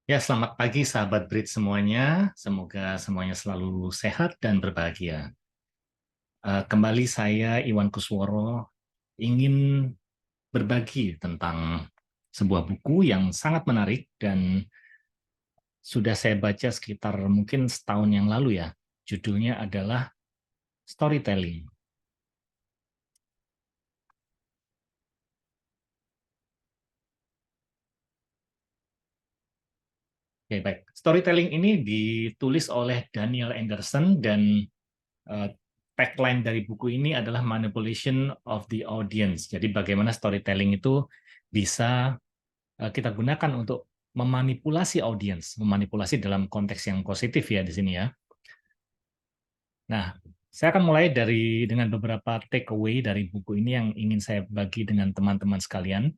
Ya, selamat pagi sahabat Brit semuanya. Semoga semuanya selalu sehat dan berbahagia. Kembali saya Iwan Kusworo ingin berbagi tentang sebuah buku yang sangat menarik dan sudah saya baca sekitar mungkin setahun yang lalu ya. Judulnya adalah Storytelling. Oke, baik. Storytelling ini ditulis oleh Daniel Anderson dan eh, tagline dari buku ini adalah Manipulation of the Audience. Jadi bagaimana storytelling itu bisa kita gunakan untuk memanipulasi audiens, memanipulasi dalam konteks yang positif ya di sini ya. Nah, saya akan mulai dengan beberapa takeaway dari buku ini yang ingin saya bagi dengan teman-teman sekalian.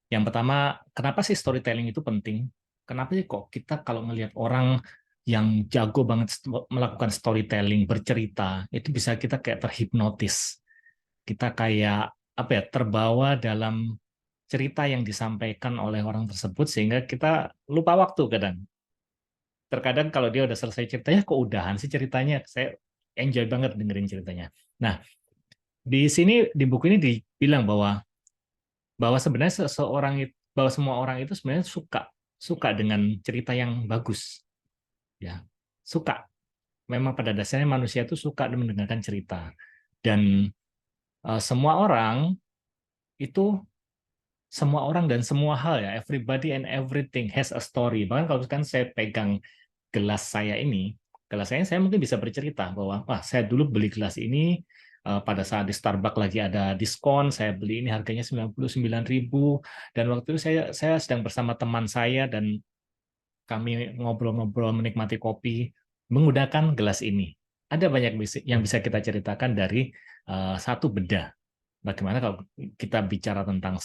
Yang pertama, kenapa sih storytelling itu penting? Kenapa sih kok kita kalau melihat orang yang jago banget melakukan storytelling, bercerita, itu bisa kita kayak terhipnotis. Kita kayak apa ya, terbawa dalam cerita yang disampaikan oleh orang tersebut sehingga kita lupa waktu kadang. Terkadang kalau dia udah selesai ceritanya, kok udahan sih ceritanya? Saya enjoy banget dengerin ceritanya. Nah, di sini di buku ini dibilang bahwa bahwa sebenarnya bahwa semua orang itu sebenarnya suka suka dengan cerita yang bagus, ya. Suka. Memang pada dasarnya manusia itu suka mendengarkan cerita. Dan semua orang itu semua orang dan semua hal ya, everybody and everything has a story. Bahkan kalau kan saya pegang gelas saya mungkin bisa bercerita bahwa, wah, saya dulu beli gelas ini pada saat di Starbucks lagi ada diskon, saya beli ini harganya 99.000, dan waktu itu saya sedang bersama teman saya dan kami ngobrol-ngobrol menikmati kopi menggunakan gelas ini. Ada banyak yang bisa kita ceritakan dari satu benda. Bagaimana kalau kita bicara tentang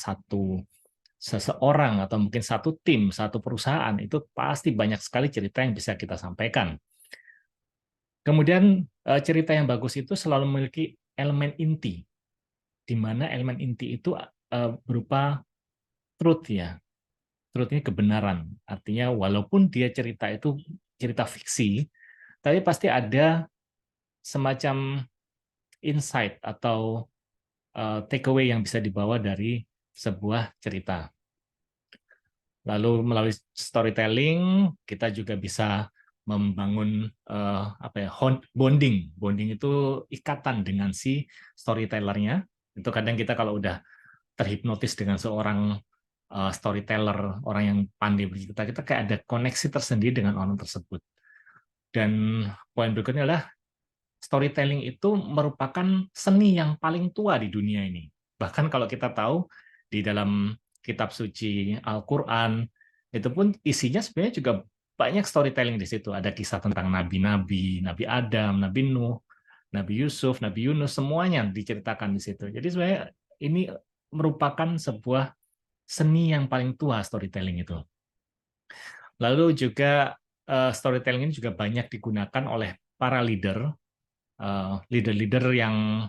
seseorang atau mungkin satu tim, satu perusahaan, itu pasti banyak sekali cerita yang bisa kita sampaikan. Kemudian cerita yang bagus itu selalu memiliki elemen inti, di mana elemen inti itu berupa truth ya. Truth ini kebenaran. Artinya walaupun dia cerita itu cerita fiksi, tapi pasti ada semacam insight atau takeaway yang bisa dibawa dari sebuah cerita. Lalu melalui storytelling kita juga bisa membangun apa ya, bonding. Bonding itu ikatan dengan si storytellernya. Itu kadang kita kalau udah terhipnotis dengan seorang storyteller, orang yang pandai bercerita, kita kayak ada koneksi tersendiri dengan orang tersebut. Dan poin berikutnya adalah storytelling itu merupakan seni yang paling tua di dunia ini. Bahkan kalau kita tahu di dalam kitab suci Al-Quran, itu pun isinya sebenarnya juga banyak storytelling di situ. Ada kisah tentang nabi-nabi, Nabi Adam, Nabi Nuh, Nabi Yusuf, Nabi Yunus, semuanya diceritakan di situ. Jadi sebenarnya ini merupakan sebuah seni yang paling tua storytelling itu. Lalu juga storytelling ini juga banyak digunakan oleh para leader-leader yang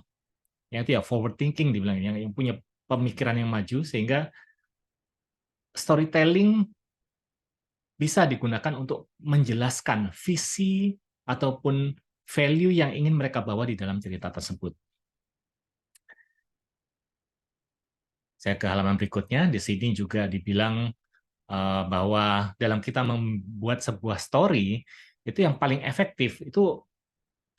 itu ya forward thinking dibilang, yang punya pemikiran yang maju, sehingga storytelling bisa digunakan untuk menjelaskan visi ataupun value yang ingin mereka bawa di dalam cerita tersebut. Saya ke halaman berikutnya, di sini juga dibilang bahwa dalam kita membuat sebuah story, itu yang paling efektif itu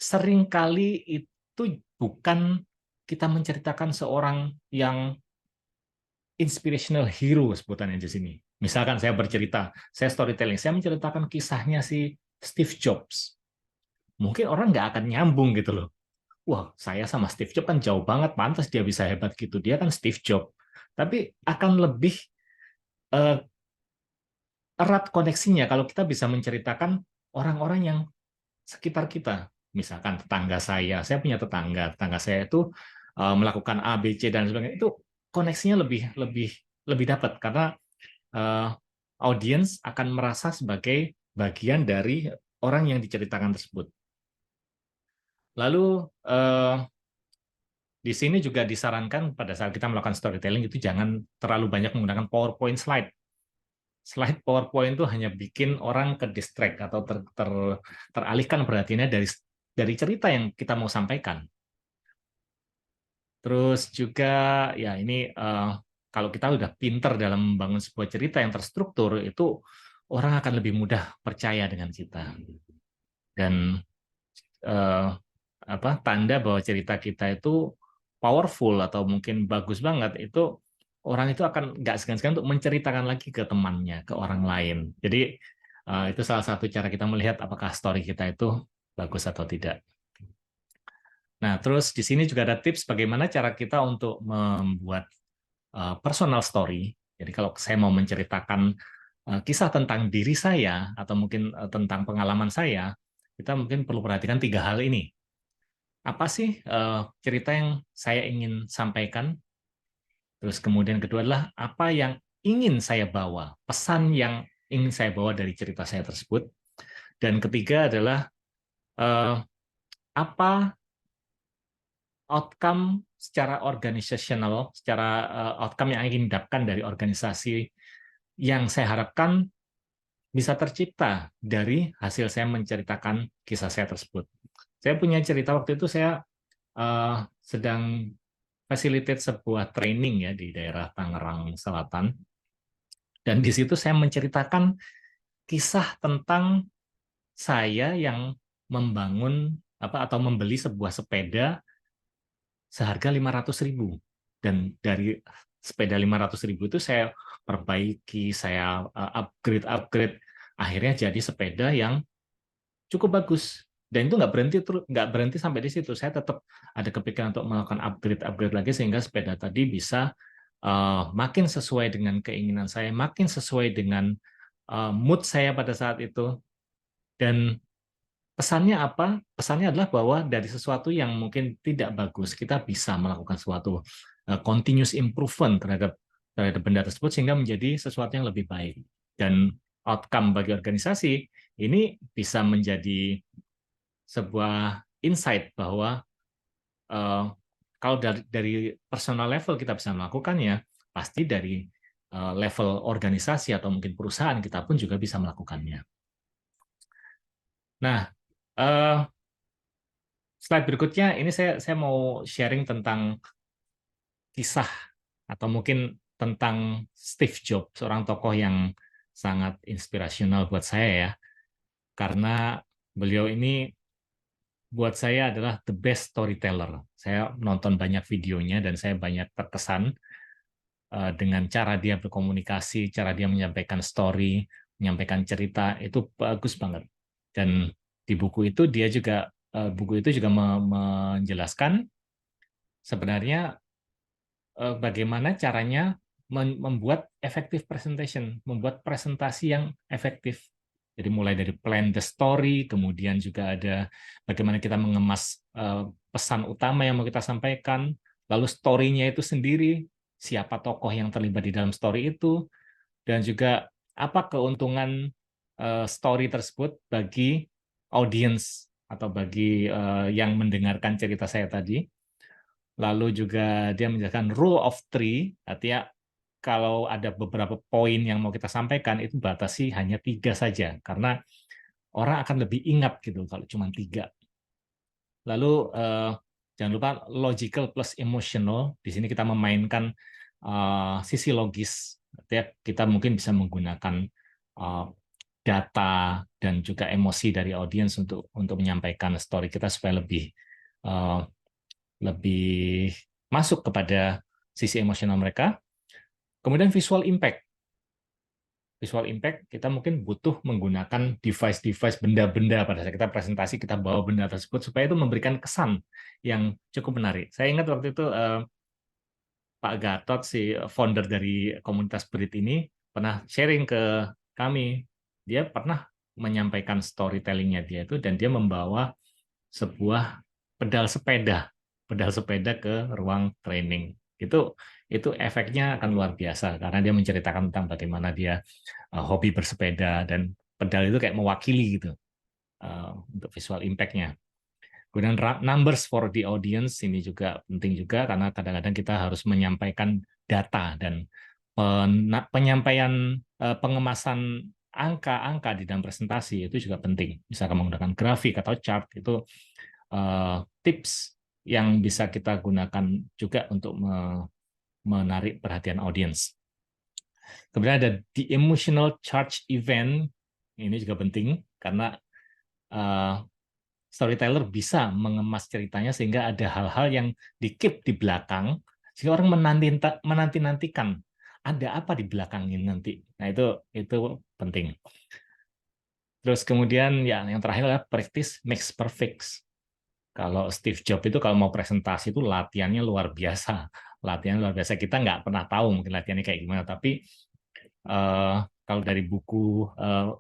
seringkali itu bukan kita menceritakan seorang yang inspirational hero sebutannya di sini. Misalkan saya bercerita, saya storytelling, saya menceritakan kisahnya si Steve Jobs. Mungkin orang nggak akan nyambung gitu loh. Wah, saya sama Steve Jobs kan jauh banget, pantas dia bisa hebat gitu. Dia kan Steve Jobs. Tapi akan lebih eh, erat koneksinya kalau kita bisa menceritakan orang-orang yang sekitar kita. Misalkan saya punya tetangga saya itu melakukan A, B, C dan sebagainya. Itu koneksinya lebih lebih lebih dapat karena eh, audiens akan merasa sebagai bagian dari orang yang diceritakan tersebut. Lalu eh, di sini juga disarankan pada saat kita melakukan storytelling itu jangan terlalu banyak menggunakan PowerPoint slide. slide PowerPoint itu hanya bikin orang ke distract atau teralihkan perhatiannya dari cerita yang kita mau sampaikan. Terus juga ya ini kalau kita udah pinter dalam membangun sebuah cerita yang terstruktur, itu orang akan lebih mudah percaya dengan kita. Dan tanda bahwa cerita kita itu powerful atau mungkin bagus banget, itu orang itu akan nggak segan-segan untuk menceritakan lagi ke temannya, ke orang lain. Jadi itu salah satu cara kita melihat apakah story kita itu bagus atau tidak. Nah, terus di sini juga ada tips bagaimana cara kita untuk membuat personal story. Jadi kalau saya mau menceritakan kisah tentang diri saya atau mungkin tentang pengalaman saya, kita mungkin perlu perhatikan 3 hal ini. Apa sih cerita yang saya ingin sampaikan? Terus kemudian kedua adalah apa yang ingin saya bawa, pesan yang ingin saya bawa dari cerita saya tersebut. Dan ketiga adalah apa outcome secara organisasional, secara outcome yang ingin didapatkan dari organisasi yang saya harapkan bisa tercipta dari hasil saya menceritakan kisah saya tersebut. Saya punya cerita waktu itu saya sedang facilitate sebuah training ya di daerah Tangerang Selatan, dan di situ saya menceritakan kisah tentang saya yang membangun atau membeli sebuah sepeda seharga 500.000, dan dari sepeda 500.000 itu saya perbaiki, saya upgrade, akhirnya jadi sepeda yang cukup bagus. Dan itu nggak berhenti sampai di situ. Saya tetap ada kepikiran untuk melakukan upgrade lagi sehingga sepeda tadi bisa makin sesuai dengan keinginan saya, makin sesuai dengan mood saya pada saat itu. Dan pesannya apa? Pesannya adalah bahwa dari sesuatu yang mungkin tidak bagus, kita bisa melakukan suatu continuous improvement terhadap benda tersebut sehingga menjadi sesuatu yang lebih baik. Dan outcome bagi organisasi ini bisa menjadi sebuah insight bahwa kalau dari personal level kita bisa melakukannya, pasti dari level organisasi atau mungkin perusahaan kita pun juga bisa melakukannya. Nah, slide berikutnya ini saya mau sharing tentang kisah atau mungkin tentang Steve Jobs, seorang tokoh yang sangat inspirasional buat saya ya, karena beliau ini buat saya adalah the best storyteller. Saya nonton banyak videonya dan saya banyak terkesan dengan cara dia berkomunikasi, cara dia menyampaikan story, menyampaikan cerita, itu bagus banget. Dan di buku itu buku itu juga menjelaskan sebenarnya bagaimana caranya membuat effective presentation, membuat presentasi yang efektif. Jadi mulai dari plan the story, kemudian juga ada bagaimana kita mengemas pesan utama yang mau kita sampaikan, lalu story-nya itu sendiri, siapa tokoh yang terlibat di dalam story itu, dan juga apa keuntungan story tersebut bagi audience atau bagi yang mendengarkan cerita saya tadi. Lalu juga dia menjelaskan rule of three, artinya kalau ada beberapa poin yang mau kita sampaikan itu batasi hanya 3 saja, karena orang akan lebih ingat gitu kalau cuma 3. Lalu jangan lupa logical plus emotional. Di sini kita memainkan sisi logis. Artinya kita mungkin bisa menggunakan data dan juga emosi dari audiens untuk menyampaikan story kita supaya lebih masuk kepada sisi emosional mereka. Kemudian visual impact. Visual impact, kita mungkin butuh menggunakan device-device, benda-benda pada saat kita presentasi, kita bawa benda tersebut supaya itu memberikan kesan yang cukup menarik. Saya ingat waktu itu Pak Gatot, si founder dari komunitas Brit ini, pernah sharing ke kami. Dia pernah menyampaikan storytelling-nya dia itu, dan dia membawa sebuah pedal sepeda ke ruang training. Itu efeknya akan luar biasa karena dia menceritakan tentang bagaimana dia hobi bersepeda, dan pedal itu kayak mewakili gitu untuk visual impact-nya. Kemudian numbers for the audience ini juga penting juga karena kadang-kadang kita harus menyampaikan data, dan penyampaian pengemasan angka-angka di dalam presentasi itu juga penting. Misalkan menggunakan grafik atau chart itu tips yang bisa kita gunakan juga untuk menarik perhatian audiens. Kemudian ada the emotional charge event, ini juga penting karena storyteller bisa mengemas ceritanya sehingga ada hal-hal yang di-keep di belakang sehingga orang menanti-nantikan ada apa di belakang ini nanti. Nah, itu penting. Terus kemudian ya yang terakhir adalah practice makes perfect. Kalau Steve Jobs itu kalau mau presentasi itu latihannya luar biasa. Latihan luar biasa. Kita nggak pernah tahu mungkin latihannya kayak gimana, tapi kalau dari buku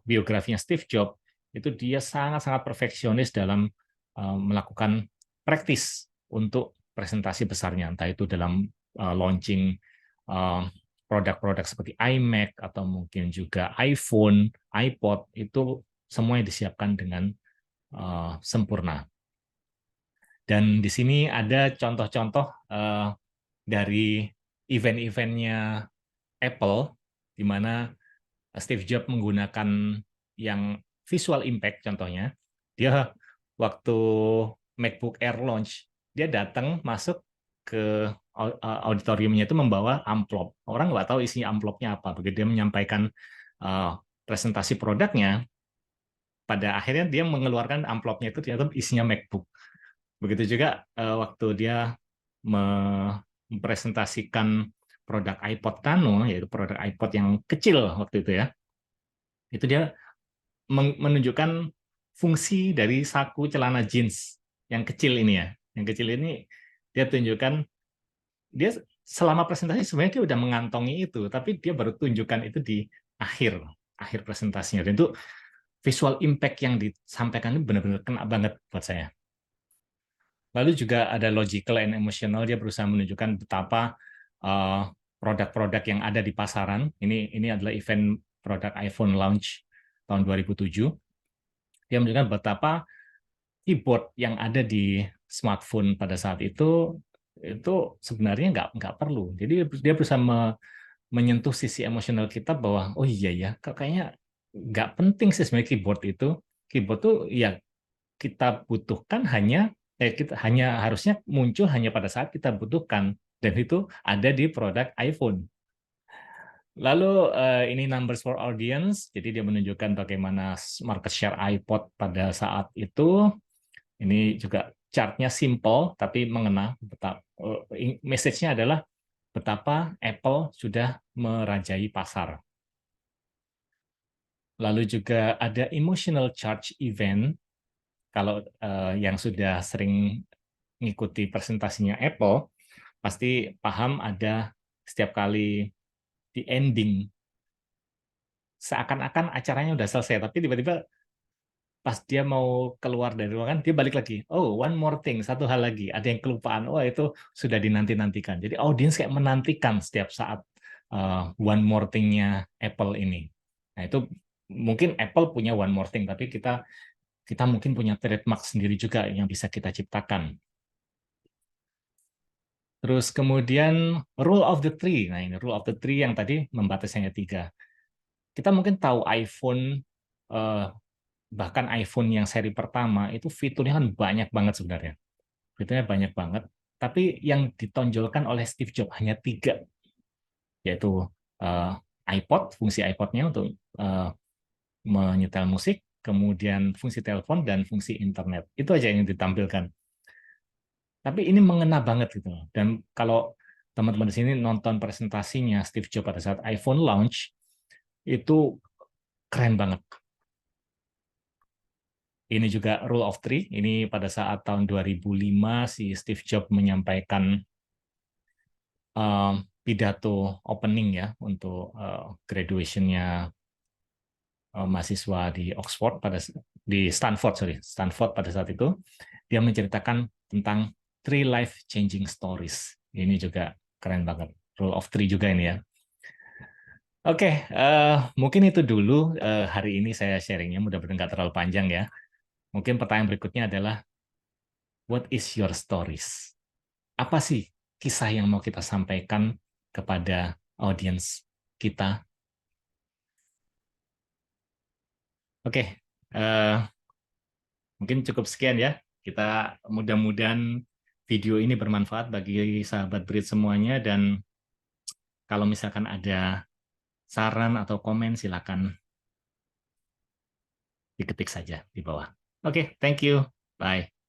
biografinya Steve Jobs itu dia sangat-sangat perfeksionis dalam melakukan praktis untuk presentasi besarnya, entah itu dalam launching produk-produk seperti iMac atau mungkin juga iPhone, iPod, itu semuanya disiapkan dengan sempurna. Dan di sini ada contoh-contoh dari event-eventnya Apple, di mana Steve Jobs menggunakan yang visual impact, contohnya. Dia waktu MacBook Air launch, dia datang masuk ke auditoriumnya itu membawa amplop. Orang nggak tahu isinya amplopnya apa. Begitu dia menyampaikan presentasi produknya, pada akhirnya dia mengeluarkan amplopnya itu ternyata isinya MacBook. Begitu juga waktu dia mempresentasikan produk iPod Nano, yaitu produk iPod yang kecil waktu itu ya, itu dia menunjukkan fungsi dari saku celana jeans yang kecil ini ya. Yang kecil ini dia tunjukkan, dia selama presentasi sebenarnya dia udah mengantongi itu, tapi dia baru tunjukkan itu di akhir akhir presentasinya. Dan itu visual impact yang disampaikan itu benar-benar kena banget buat saya. Lalu juga ada logical and emotional, dia berusaha menunjukkan betapa produk-produk yang ada di pasaran. Ini adalah event produk iPhone launch tahun 2007. Dia menunjukkan betapa keyboard yang ada di smartphone pada saat itu sebenarnya nggak perlu. Jadi dia berusaha menyentuh sisi emosional kita bahwa oh iya ya, kayaknya nggak penting sih sebenarnya keyboard itu. Keyboard tuh ya kita butuhkan kita hanya harusnya muncul hanya pada saat kita butuhkan, dan itu ada di produk iPhone. Lalu ini numbers for audience, jadi dia menunjukkan bagaimana market share iPod pada saat itu. Ini juga chartnya simple tapi mengena. Message-nya adalah betapa Apple sudah merajai pasar. Lalu juga ada emotional charge event. Kalau yang sudah sering mengikuti presentasinya Apple, pasti paham ada setiap kali di ending seakan-akan acaranya udah selesai, tapi tiba-tiba pas dia mau keluar dari ruangan, dia balik lagi. Oh, one more thing, satu hal lagi. Ada yang kelupaan. Oh, itu sudah dinanti-nantikan. Jadi audiens kayak menantikan setiap saat one more thing-nya Apple ini. Nah, itu mungkin Apple punya one more thing, tapi kita mungkin punya trademark sendiri juga yang bisa kita ciptakan. Terus kemudian rule of the three. Nah, ini rule of the three yang tadi membatasi hanya 3. Kita mungkin tahu iPhone, bahkan iPhone yang seri pertama itu fiturnya kan banyak banget sebenarnya. Fiturnya banyak banget. Tapi yang ditonjolkan oleh Steve Jobs hanya 3, yaitu iPod, fungsi iPod-nya untuk menyetel musik, kemudian fungsi telepon dan fungsi internet. Itu aja yang ditampilkan. Tapi ini mengena banget gitu. Dan kalau teman-teman di sini nonton presentasinya Steve Jobs pada saat iPhone launch, itu keren banget. Ini juga rule of three. Ini pada saat tahun 2005 si Steve Jobs menyampaikan pidato opening ya untuk graduation-nya mahasiswa di Stanford pada saat itu. Dia menceritakan tentang 3 life changing stories. Ini juga keren banget. Rule of three juga ini ya. Oke, mungkin itu dulu hari ini saya sharingnya. Mudah-mudahan nggak terlalu panjang ya. Mungkin pertanyaan berikutnya adalah, what is your stories? Apa sih kisah yang mau kita sampaikan kepada audiens kita. Oke, mungkin cukup sekian ya. Kita mudah-mudahan video ini bermanfaat bagi sahabat Brit semuanya, dan kalau misalkan ada saran atau komen silakan diketik saja di bawah. Oke, thank you. Bye.